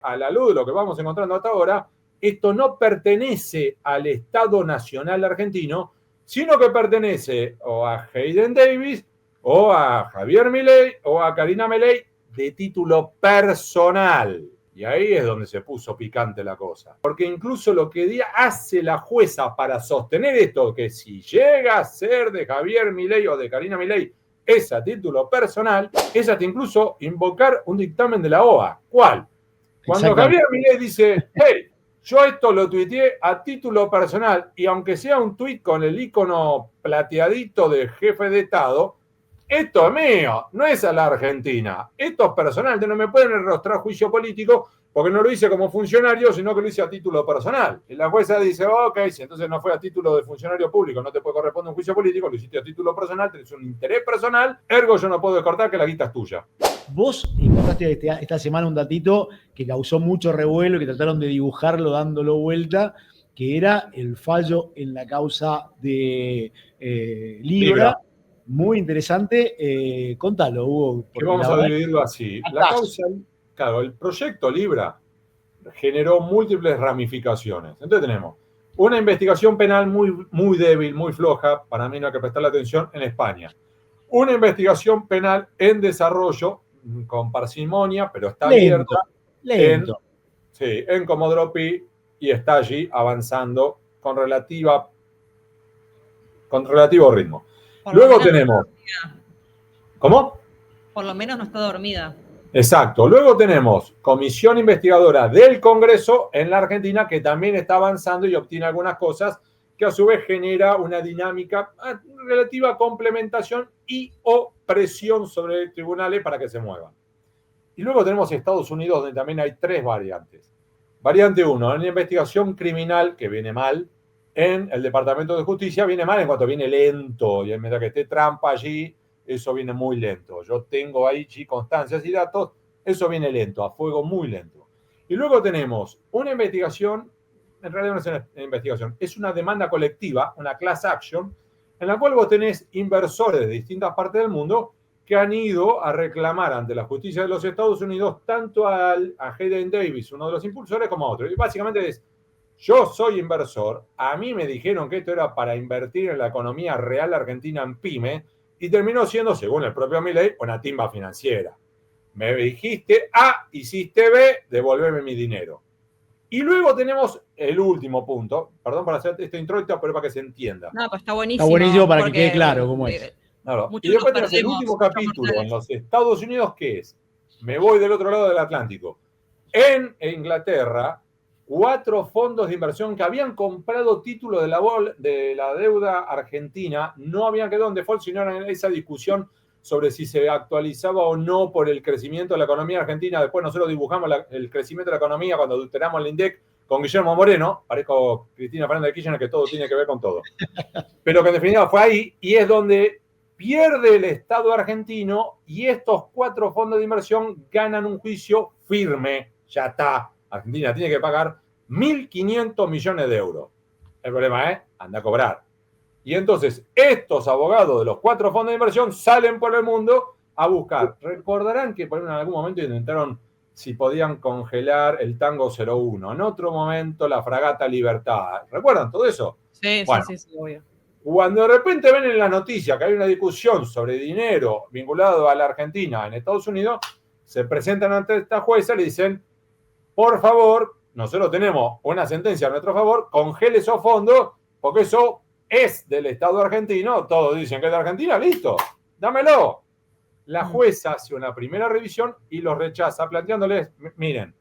a la luz de lo que vamos encontrando hasta ahora, esto no pertenece al Estado Nacional Argentino, sino que pertenece o a Hayden Davis, o a Javier Milei, o a Karina Milei, de título personal. Y ahí es donde se puso picante la cosa. Porque incluso lo que hace la jueza para sostener esto, que si llega a ser de Javier Milei o de Karina Milei, es a título personal, es hasta incluso invocar un dictamen de la OA. ¿Cuál? Cuando Javier Milei dice, hey, yo esto lo tuiteé a título personal, y aunque sea un tuit con el icono plateadito de jefe de Estado, esto es mío, no es a la Argentina. Esto es personal, no me pueden enrostrar juicio político porque no lo hice como funcionario, sino que lo hice a título personal. Y la jueza dice, ok, si entonces no fue a título de funcionario público, no te puede corresponder un juicio político, lo hiciste a título personal, tenés un interés personal, ergo yo no puedo descartar que la guita es tuya. Vos encontraste esta semana un datito que causó mucho revuelo y que trataron de dibujarlo dándolo vuelta, que era el fallo en la causa de Libra. Muy interesante. Contalo, Hugo. Que vamos a dividirlo así. La causa, claro, el proyecto Libra generó múltiples ramificaciones. Entonces tenemos una investigación penal muy débil, muy floja, para mí no hay que prestarle atención, en España. Una investigación penal en desarrollo, con parsimonia, pero está abierta. Lento. En Comodoro Pi, y está allí avanzando con relativo ritmo. Luego tenemos... ¿Cómo? Por lo menos no está dormida. Exacto. Luego tenemos comisión investigadora del Congreso en la Argentina, que también está avanzando y obtiene algunas cosas, que a su vez genera una dinámica, relativa complementación y o presión sobre tribunales para que se muevan. Y luego tenemos Estados Unidos, donde también hay tres variantes. Variante 1, en la investigación criminal, que viene mal, en el Departamento de Justicia viene mal en cuanto viene lento, y en medida que esté Trump allí, eso viene muy lento. Yo tengo ahí constancias y datos, eso viene lento, a fuego muy lento. Y luego tenemos una investigación, en realidad no es una investigación, es una demanda colectiva, una class action, en la cual vos tenés inversores de distintas partes del mundo que han ido a reclamar ante la justicia de los Estados Unidos tanto a Hayden Davis, uno de los impulsores, como a otro. Y básicamente es, yo soy inversor, a mí me dijeron que esto era para invertir en la economía real argentina en pyme, y terminó siendo, según el propio Milei, una timba financiera. Me dijiste A, hiciste B, devolveme mi dinero. Y luego tenemos el último punto, perdón por hacer este introito, pero para que se entienda. No, pues está buenísimo. Está buenísimo para que quede claro cómo es. Claro. Y después tenemos el último capítulo en los Estados Unidos, que es, me voy del otro lado del Atlántico. En Inglaterra, 4 fondos de inversión que habían comprado títulos de la deuda argentina no habían quedado en default, sino en esa discusión sobre si se actualizaba o no por el crecimiento de la economía argentina. Después nosotros dibujamos el crecimiento de la economía cuando adulteramos el INDEC con Guillermo Moreno, parezco Cristina Fernández de Kirchner, que todo tiene que ver con todo. Pero que en definitiva fue ahí, y es donde pierde el Estado argentino, y estos 4 fondos de inversión ganan un juicio firme. Ya está. Argentina tiene que pagar 1.500 millones de euros. El problema es, anda a cobrar. Y entonces estos abogados de los 4 fondos de inversión salen por el mundo a buscar. Recordarán que en algún momento intentaron si podían congelar el Tango 01. En otro momento la Fragata Libertad. ¿Recuerdan todo eso? Sí, bueno, sí, obvio. Cuando de repente ven en la noticia que hay una discusión sobre dinero vinculado a la Argentina en Estados Unidos, se presentan ante esta jueza y le dicen, por favor, nosotros tenemos una sentencia a nuestro favor, congele esos fondos, porque eso es del Estado argentino, todos dicen que es de Argentina, listo, dámelo. La jueza hace una primera revisión y los rechaza, planteándoles, miren,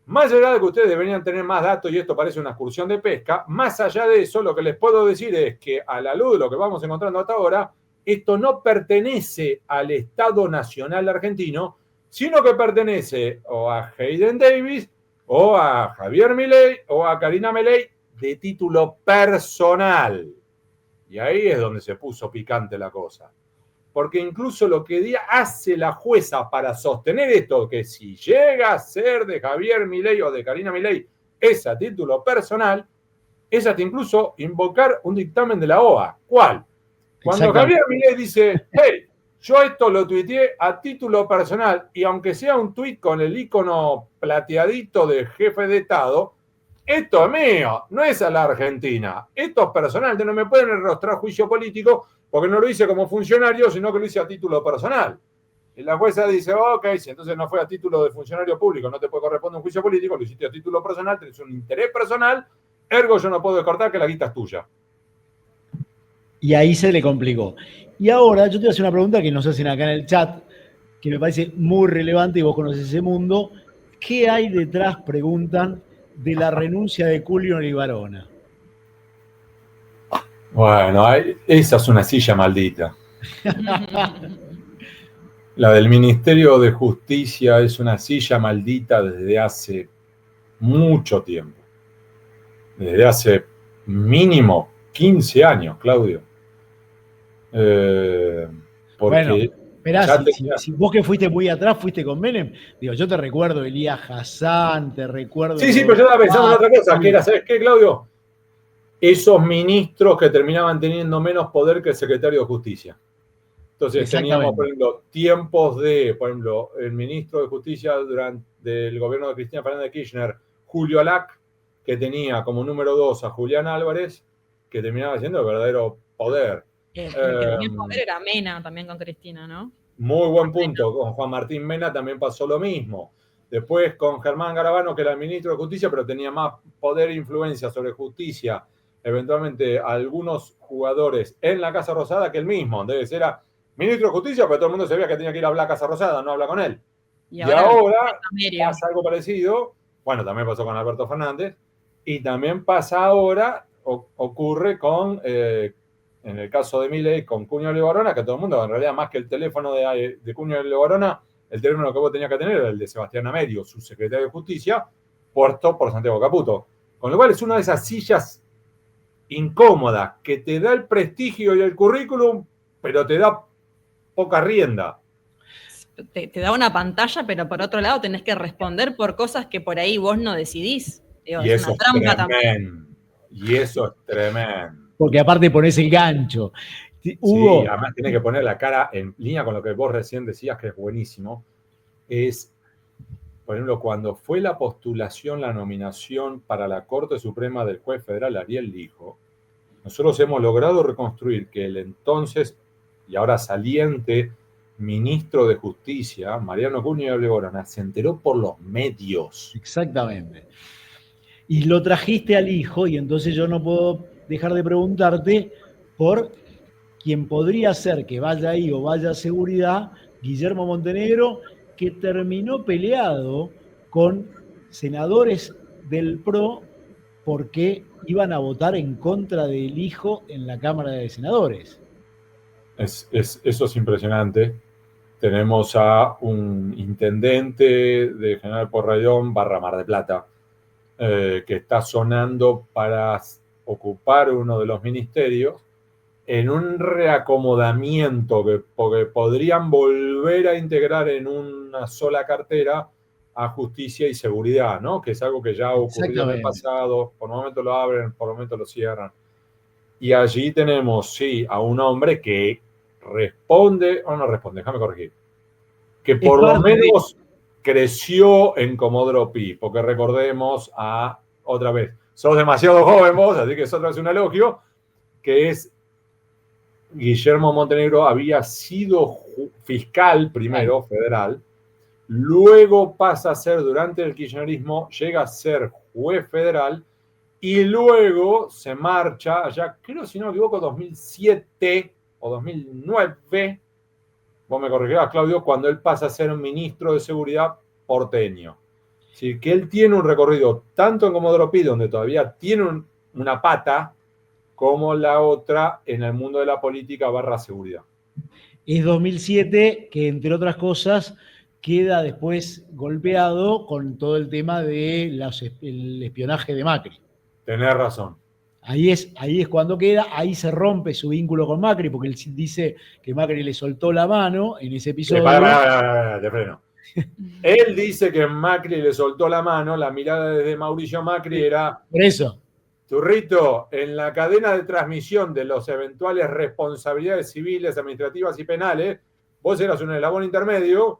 más allá de que ustedes deberían tener más datos y esto parece una excursión de pesca, más allá de eso, lo que les puedo decir es que a la luz de lo que vamos encontrando hasta ahora, esto no pertenece al Estado Nacional Argentino, sino que pertenece o a Hayden Davis, o a Javier Milei, o a Karina Milei, de título personal. Y ahí es donde se puso picante la cosa. Porque incluso lo que hace la jueza para sostener esto, que si llega a ser de Javier Milei o de Karina Milei, es a título personal, es hasta incluso invocar un dictamen de la OA. ¿Cuál? Cuando Javier Milei dice, hey, Yo esto lo tuiteé a título personal y aunque sea un tuit con el icono plateadito de jefe de Estado, esto es mío, no es a la Argentina. Esto es personal, no me pueden enrostrar juicio político porque no lo hice como funcionario, sino que lo hice a título personal. Y la jueza dice, ok, si entonces no fue a título de funcionario público, no te puede corresponder un juicio político, lo hiciste a título personal, tenés un interés personal, ergo yo no puedo descartar que la guita es tuya. Y ahí se le complicó. Y ahora yo te voy a hacer una pregunta que nos hacen acá en el chat, que me parece muy relevante y vos conoces ese mundo. ¿Qué hay detrás, preguntan, de la renuncia de Julio Libarona? Bueno, esa es una silla maldita. La del Ministerio de Justicia es una silla maldita desde hace mucho tiempo. Desde hace mínimo 15 años, Claudio. Porque bueno, si vos que fuiste muy atrás, fuiste con Menem, digo, yo te recuerdo Elías Hassan, te recuerdo... Sí, pero yo estaba pensando en otra cosa, que era, ¿sabes qué, Claudio? Esos ministros que terminaban teniendo menos poder que el secretario de Justicia. Entonces teníamos, por ejemplo, tiempos de, por ejemplo, el ministro de Justicia durante el gobierno de Cristina Fernández de Kirchner, Julio Alac, que tenía como número 2 a Julián Álvarez, que terminaba siendo el verdadero poder. El que tenía poder era Mena también con Cristina, ¿no? Muy buen punto. Con Juan Martín Mena también pasó lo mismo. Después con Germán Garabano, que era el ministro de Justicia, pero tenía más poder e influencia sobre justicia, eventualmente algunos jugadores en la Casa Rosada que él mismo. Entonces era ministro de Justicia, pero todo el mundo sabía que tenía que ir a hablar a Casa Rosada, no habla con él. Y ahora pasa algo parecido. Bueno, también pasó con Alberto Fernández. Y también pasa ahora, ocurre con, en el caso de Milei, con Cuño Levarona, que todo el mundo, en realidad, más que el teléfono de Cuño Levarona, el teléfono que vos tenías que tener era el de Sebastián Amerio, su secretario de Justicia, puesto por Santiago Caputo. Con lo cual es una de esas sillas incómodas que te da el prestigio y el currículum, pero te da poca rienda. Te da una pantalla, pero por otro lado tenés que responder por cosas que por ahí vos no decidís. Digo, Y es eso una trampa también. Y eso es tremendo. Porque aparte ponés el gancho. Hugo, sí, además tiene que poner la cara en línea con lo que vos recién decías, que es buenísimo. Es, por ejemplo, cuando fue la postulación, la nominación para la Corte Suprema del juez federal Ariel Lijo, nosotros hemos logrado reconstruir que el entonces y ahora saliente ministro de Justicia, Mariano Cunha Levarona, se enteró por los medios. Exactamente. Y lo trajiste al hijo, y entonces yo no puedo dejar de preguntarte por quien podría ser que vaya ahí o vaya a seguridad, Guillermo Montenegro, que terminó peleado con senadores del PRO porque iban a votar en contra del hijo en la Cámara de Senadores. Eso es impresionante. Tenemos a un intendente de General Porrayón, Mar del Plata, que está sonando para ocupar uno de los ministerios en un reacomodamiento porque podrían volver a integrar en una sola cartera a justicia y seguridad, ¿no? Que es algo que ya ha ocurrido en el pasado, por momentos lo abren, por momentos lo cierran. Y allí tenemos, sí, a un hombre que responde, o no responde, déjame corregir, que por lo menos creció en Comodoro Pi, porque recordemos otra vez, sos demasiado joven vos, así que es otra vez un elogio, que es Guillermo Montenegro había sido fiscal primero, federal, luego pasa a ser, durante el kirchnerismo, llega a ser juez federal, y luego se marcha allá, creo, si no me equivoco, 2007 o 2009, vos me corregirás, Claudio, cuando él pasa a ser un ministro de seguridad porteño. Es decir, que él tiene un recorrido tanto en Comodoro Pi, donde todavía tiene una pata, como la otra en el mundo de la política / seguridad. Es 2007 que, entre otras cosas, queda después golpeado con todo el tema del espionaje de Macri. Tenés razón. Ahí es cuando queda, ahí se rompe su vínculo con Macri, porque él dice que Macri le soltó la mano en ese episodio. Te freno. Él dice que Macri le soltó la mano, la mirada desde Mauricio Macri era... Por eso. Turrito, en la cadena de transmisión de las eventuales responsabilidades civiles, administrativas y penales, vos eras un eslabón intermedio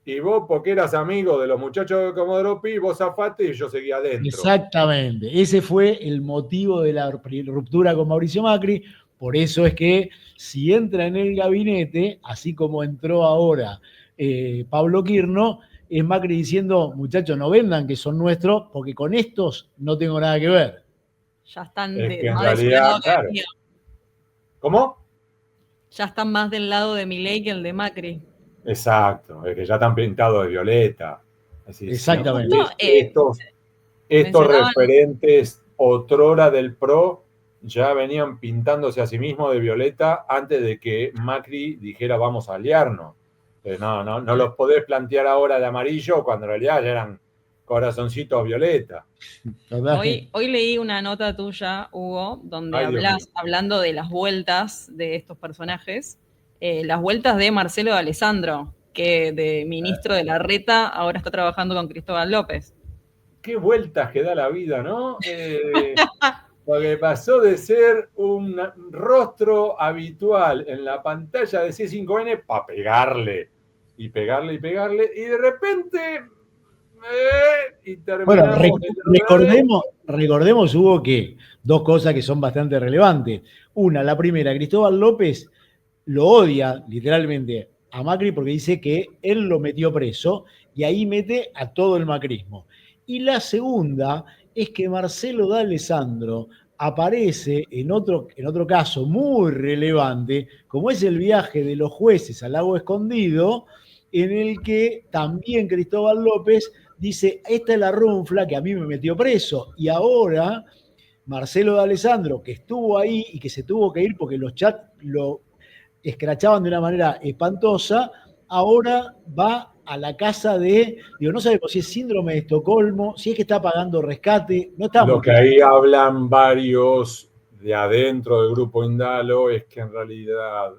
y vos, porque eras amigo de los muchachos de Comodoro Pi, vos zafaste y yo seguía adentro. Exactamente. Ese fue el motivo de la ruptura con Mauricio Macri. Por eso es que si entra en el gabinete, así como entró ahora Pablo Quirno, es Macri diciendo, muchachos, no vendan que son nuestros, porque con estos no tengo nada que ver. Ya están Es que en más de su realidad, lado que claro. del mío. ¿Cómo? Ya están más del lado de Milei que el de Macri. Exacto, es que ya están pintados de violeta. Así, Exactamente. No, estos mencionaban- referentes otrora del PRO ya venían pintándose a sí mismos de violeta antes de que Macri dijera vamos a aliarnos. No los podés plantear ahora de amarillo cuando en realidad ya eran corazoncitos violeta. Hoy leí una nota tuya, Hugo, donde Ay, Dios mío. hablando de las vueltas de estos personajes, las vueltas de Marcelo de Alessandro, que de ministro de la Reta ahora está trabajando con Cristóbal López. Qué vueltas que da la vida, ¿no? Porque pasó de ser un rostro habitual en la pantalla de C5N para pegarle, y pegarle, y de repente... y Bueno, terminamos... recordemos, Hugo, que dos cosas que son bastante relevantes. Una, la primera, Cristóbal López lo odia literalmente a Macri porque dice que él lo metió preso y ahí mete a todo el macrismo. Y la segunda es que Marcelo D'Alessandro aparece en otro caso muy relevante, como es el viaje de los jueces al Lago Escondido, en el que también Cristóbal López dice, esta es la runfla que a mí me metió preso. Y ahora Marcelo D'Alessandro, que estuvo ahí y que se tuvo que ir porque los chats lo escrachaban de una manera espantosa, ahora va a la casa no sabemos si es síndrome de Estocolmo, si es que está pagando rescate, no está Lo muy que ahí hablan varios de adentro del grupo Indalo es que en realidad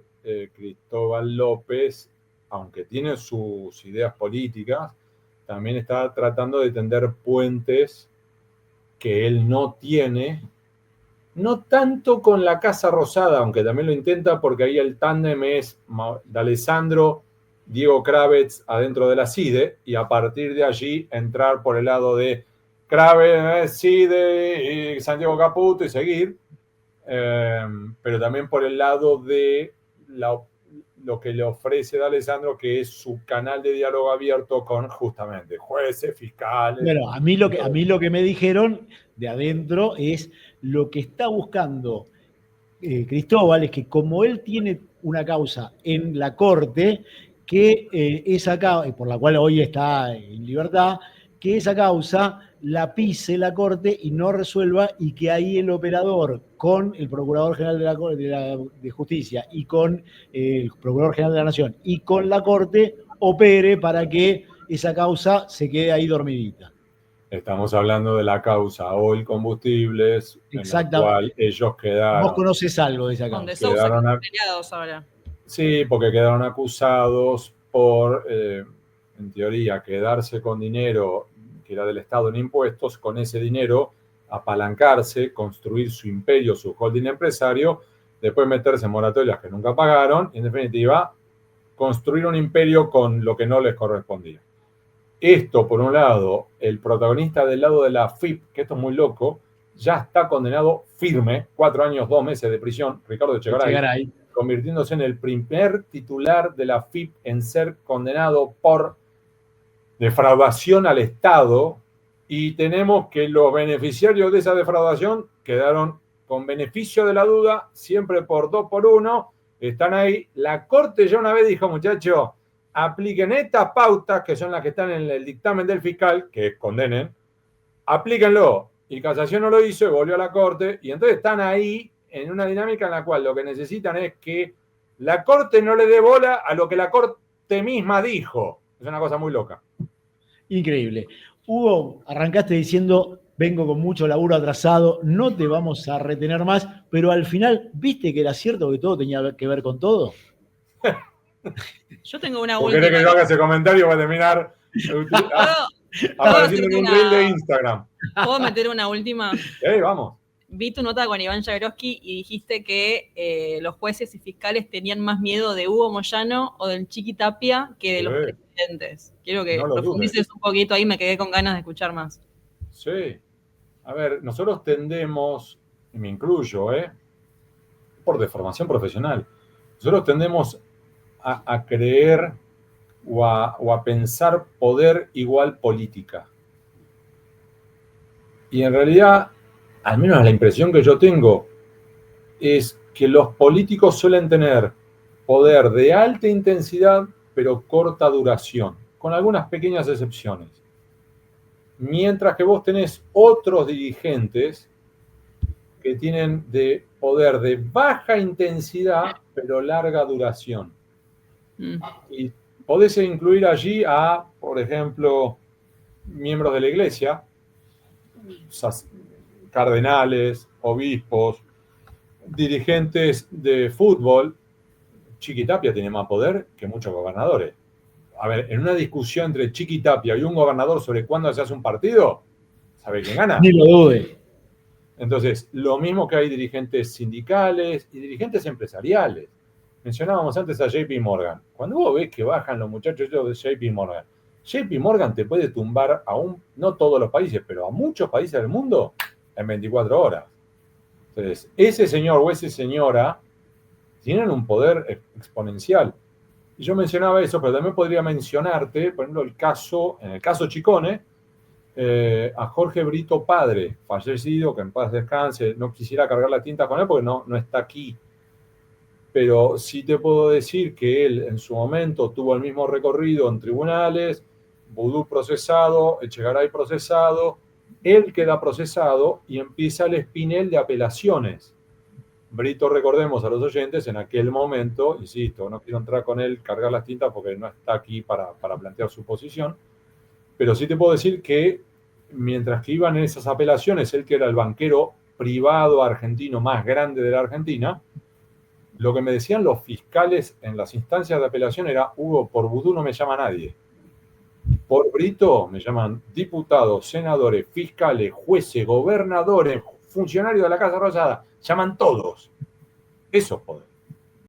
Cristóbal López, aunque tiene sus ideas políticas, también está tratando de tender puentes que él no tiene, no tanto con la Casa Rosada, aunque también lo intenta, porque ahí el tándem es D'Alessandro, Diego Kravetz adentro de la CIDE, y a partir de allí entrar por el lado de Kravetz, CIDE y Santiago Caputo y seguir, pero también por el lado de lo que le ofrece D'Alessandro, que es su canal de diálogo abierto con justamente jueces, fiscales. Bueno, a mí lo que me dijeron de adentro es lo que está buscando Cristóbal es que como él tiene una causa en la corte, que esa causa, por la cual hoy está en libertad, que esa causa la pise la corte y no resuelva, y que ahí el operador con el Procurador General de Justicia y con el Procurador General de la Nación y con la corte opere para que esa causa se quede ahí dormidita. Estamos hablando de la causa Oil Combustibles, en la cual ellos quedaron... Vos conoces algo de esa causa. Donde Sousa quedaron peleados ahora. Sí, porque quedaron acusados por, en teoría, quedarse con dinero que era del Estado en impuestos, con ese dinero apalancarse, construir su imperio, su holding empresario, después meterse en moratorias que nunca pagaron, y en definitiva, construir un imperio con lo que no les correspondía. Esto, por un lado, el protagonista del lado de la FIP, que esto es muy loco, ya está condenado firme, 4 años, 2 meses de prisión, Ricardo Echegaray, convirtiéndose en el primer titular de la FIP en ser condenado por defraudación al Estado, y tenemos que los beneficiarios de esa defraudación quedaron con beneficio de la duda, siempre por 2 por 1, están ahí. La Corte ya una vez dijo, muchachos, apliquen estas pautas, que son las que están en el dictamen del fiscal, que condenen, aplíquenlo. Y Casación no lo hizo y volvió a la Corte, y entonces están ahí en una dinámica en la cual lo que necesitan es que la Corte no le dé bola a lo que la Corte misma dijo. Es una cosa muy loca. Increíble. Hugo, arrancaste diciendo, vengo con mucho laburo atrasado, no te vamos a retener más, pero al final, ¿viste que era cierto que todo tenía que ver con todo? Yo tengo una última. ¿Querés que yo haga ese comentario? Va a terminar apareciendo en un reel de Instagram. ¿Puedo meter una última? Vamos. vi tu nota con Iván Jagroski y dijiste que los jueces y fiscales tenían más miedo de Hugo Moyano o del Chiqui Tapia que de los presidentes. Quiero que No lo profundices un poquito ahí, me quedé con ganas de escuchar más. Sí. A ver, nosotros tendemos, y me incluyo, por deformación profesional, nosotros tendemos a creer o a pensar poder igual política. Y en realidad, al menos la impresión que yo tengo, es que los políticos suelen tener poder de alta intensidad, pero corta duración, con algunas pequeñas excepciones. Mientras que vos tenés otros dirigentes que tienen de poder de baja intensidad, pero larga duración. Y podés incluir allí a, por ejemplo, miembros de la iglesia, cardenales, obispos, dirigentes de fútbol. Chiqui Tapia tiene más poder que muchos gobernadores. A ver, en una discusión entre Chiqui Tapia y un gobernador sobre cuándo se hace un partido, ¿sabe quién gana? Ni lo dude. Entonces, lo mismo que hay dirigentes sindicales y dirigentes empresariales. Mencionábamos antes a JP Morgan. Cuando vos ves que bajan los muchachos de JP Morgan te puede tumbar no todos los países, pero a muchos países del mundo en 24 horas. Entonces, ese señor o esa señora tienen un poder exponencial. Y yo mencionaba eso, pero también podría mencionarte, por ejemplo, en el caso Chicone, a Jorge Brito padre, fallecido, que en paz descanse. No quisiera cargar la tinta con él porque no está aquí. Pero sí te puedo decir que él en su momento tuvo el mismo recorrido en tribunales, Vudú procesado, Echegaray procesado, él queda procesado y empieza el espinel de apelaciones. Brito, recordemos a los oyentes, en aquel momento, insisto, no quiero entrar con él, cargar las tintas porque no está aquí para plantear su posición, pero sí te puedo decir que mientras que iban en esas apelaciones, él que era el banquero privado argentino más grande de la Argentina, lo que me decían los fiscales en las instancias de apelación era: Hugo, por Vudú no me llama nadie. Por Brito me llaman diputados, senadores, fiscales, jueces, gobernadores, funcionarios de la Casa Rosada. Llaman todos. Eso es poder.